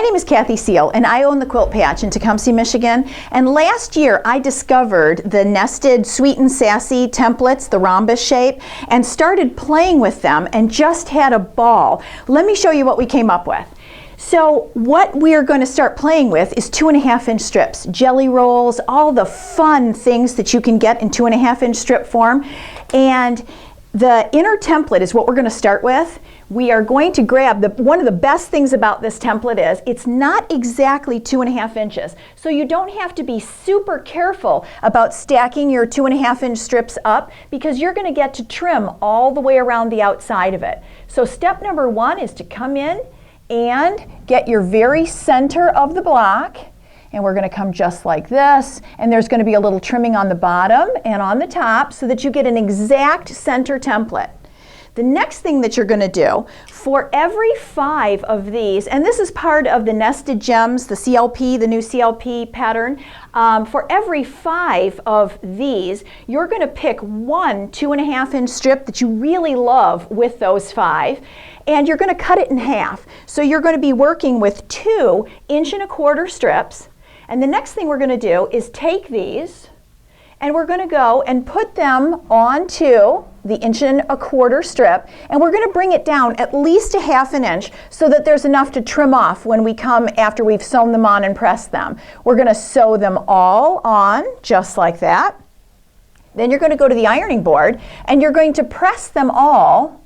name is Kathy Seal, and I own the Quilt Patch in Tecumseh, Michigan. And last year I discovered the nested Sweet and Sassy templates, the rhombus shape, and started playing with them and just had a ball. Let me show you what we came up with. So what we're going to start playing with is 2.5-inch strips, jelly rolls, all the fun things that you can get in 2.5-inch strip form. And the inner template is what we're going to start with. We are going to grab, one of the best things about this template is it's not exactly 2.5 inches. So you don't have to be super careful about stacking your 2.5-inch strips up because you're going to get to trim all the way around the outside of it. So step number 1 is to come in and get your very center of the block. And we're going to come just like this, and there's going to be a little trimming on the bottom and on the top so that you get an exact center template. The next thing that you're going to do, for every 5 of these, and this is part of the Nested Gems, the CLP, the new CLP pattern, for every 5 of these, you're going to pick one 2.5-inch strip that you really love with those 5, and you're going to cut it in half. So you're going to be working with 2 1.25-inch strips, and the next thing we're going to do is take these, and we're going to go and put them onto the 1.25-inch strip, and we're going to bring it down at least 1/2 inch so that there's enough to trim off when we come after we've sewn them on and pressed them. We're going to sew them all on just like that. Then you're going to go to the ironing board and you're going to press them all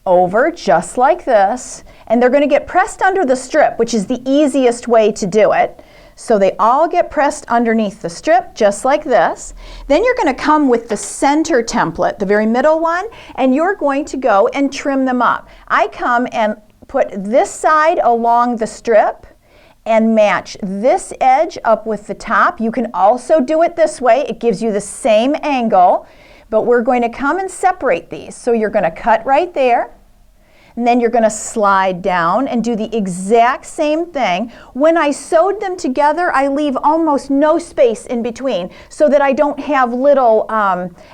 over just like this, and they're going to get pressed under the strip, which is the easiest way to do it. So they all get pressed underneath the strip just like this. Then you're going to come with the center template, the very middle one, and you're going to go and trim them up. I come and put this side along the strip and match this edge up with the top. You can also do it this way. It gives you the same angle, but we're going to come and separate these. So you're going to cut right there. And then you're going to slide down and do the exact same thing. When I sewed them together, I leave almost no space in between so that I don't have little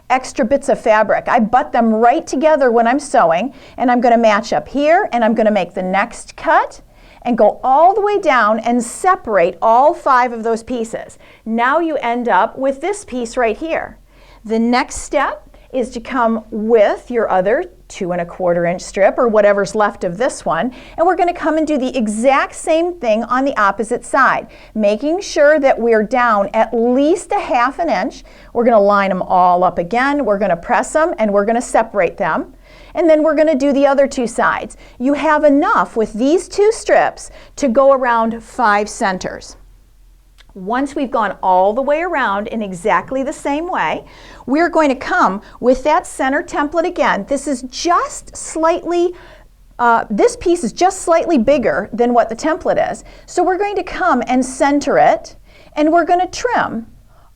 extra bits of fabric. I butt them right together when I'm sewing, and I'm going to match up here, and I'm going to make the next cut and go all the way down and separate all 5 of those pieces. Now you end up with this piece right here. The next step is to come with your other 2.25-inch strip or whatever's left of this one, and we're going to come and do the exact same thing on the opposite side, making sure that we're down at least 1/2 inch. We're going to line them all up again, we're going to press them, and we're going to separate them, and then we're going to do the other 2 sides. You have enough with these 2 strips to go around 5 centers. Once we've gone all the way around in exactly the same way, we're going to come with that center template again. This is just slightly, this piece is just slightly bigger than what the template is. So we're going to come and center it, and we're going to trim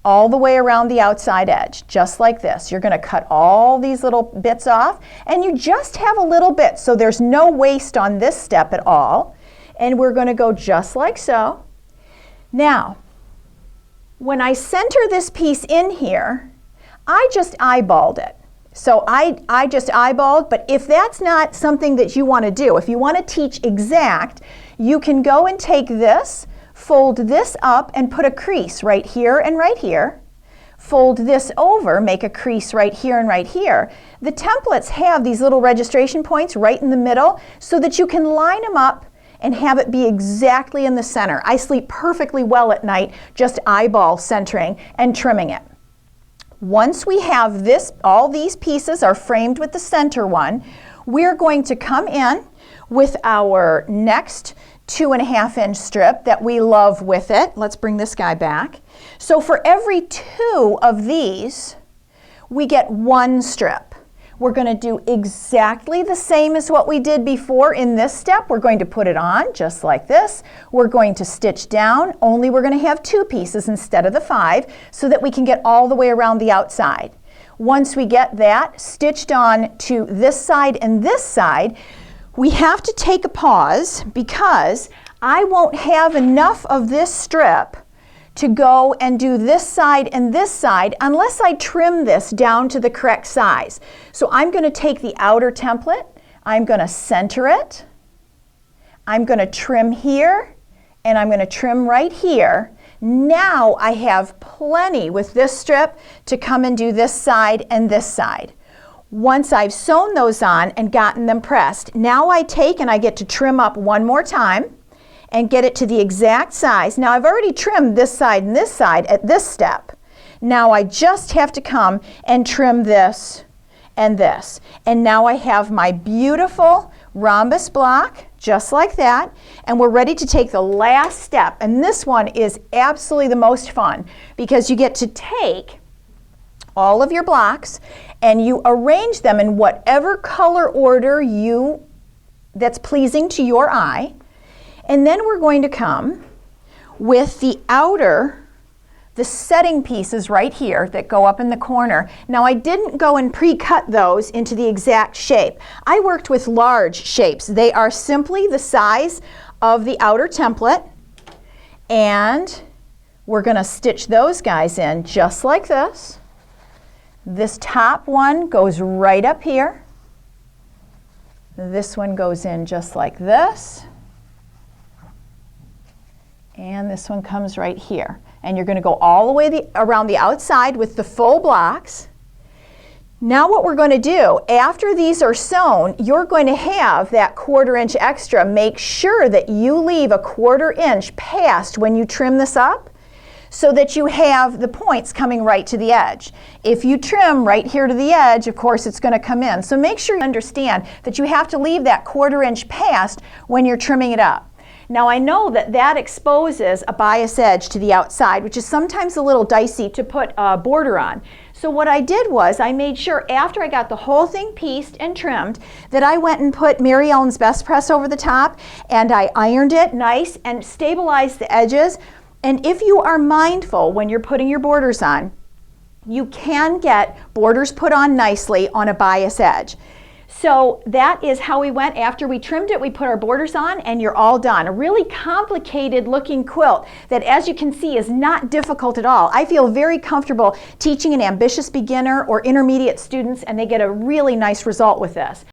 all the way around the outside edge, just like this. You're going to cut all these little bits off, and you just have a little bit, so there's no waste on this step at all. And we're going to go just like so. Now, when I center this piece in here, I just eyeballed it. So I just eyeballed, but if that's not something that you want to do, if you want to teach exact, you can go and take this, fold this up and put a crease right here and right here. Fold this over, make a crease right here and right here. The templates have these little registration points right in the middle so that you can line them up and have it be exactly in the center. I sleep perfectly well at night just eyeball centering and trimming it. Once we have this, all these pieces are framed with the center one, we're going to come in with our next 2.5-inch strip that we love with it. Let's bring this guy back. So for every 2 of these, we get 1 strip. We're going to do exactly the same as what we did before in this step. We're going to put it on just like this. We're going to stitch down, only we're going to have 2 pieces instead of the 5 so that we can get all the way around the outside. Once we get that stitched on to this side and this side, we have to take a pause because I won't have enough of this strip to go and do this side and this side unless I trim this down to the correct size. So I'm going to take the outer template, I'm going to center it, I'm going to trim here, and I'm going to trim right here. Now I have plenty with this strip to come and do this side and this side. Once I've sewn those on and gotten them pressed, now I take and I get to trim up one more time and get it to the exact size. Now I've already trimmed this side and this side at this step. Now I just have to come and trim this and this. And now I have my beautiful rhombus block, just like that. And we're ready to take the last step. And this one is absolutely the most fun because you get to take all of your blocks and you arrange them in whatever color order that's pleasing to your eye. And then we're going to come with the setting pieces right here that go up in the corner. Now I didn't go and pre-cut those into the exact shape. I worked with large shapes. They are simply the size of the outer template, and we're going to stitch those guys in just like this. This top one goes right up here. This one goes in just like this. And this one comes right here. And you're going to go all the way around the outside with the full blocks. Now what we're going to do, after these are sewn, you're going to have that 1/4 inch extra. Make sure that you leave a 1/4 inch past when you trim this up so that you have the points coming right to the edge. If you trim right here to the edge, of course it's going to come in. So make sure you understand that you have to leave that 1/4 inch past when you're trimming it up. Now I know that that exposes a bias edge to the outside, which is sometimes a little dicey to put a border on. So what I did was I made sure after I got the whole thing pieced and trimmed that I went and put Mary Ellen's Best Press over the top, and I ironed it nice and stabilized the edges. And if you are mindful when you're putting your borders on, you can get borders put on nicely on a bias edge. So that is how we went. After we trimmed it, we put our borders on, and you're all done. A really complicated looking quilt that, as you can see, is not difficult at all. I feel very comfortable teaching an ambitious beginner or intermediate students, and they get a really nice result with this.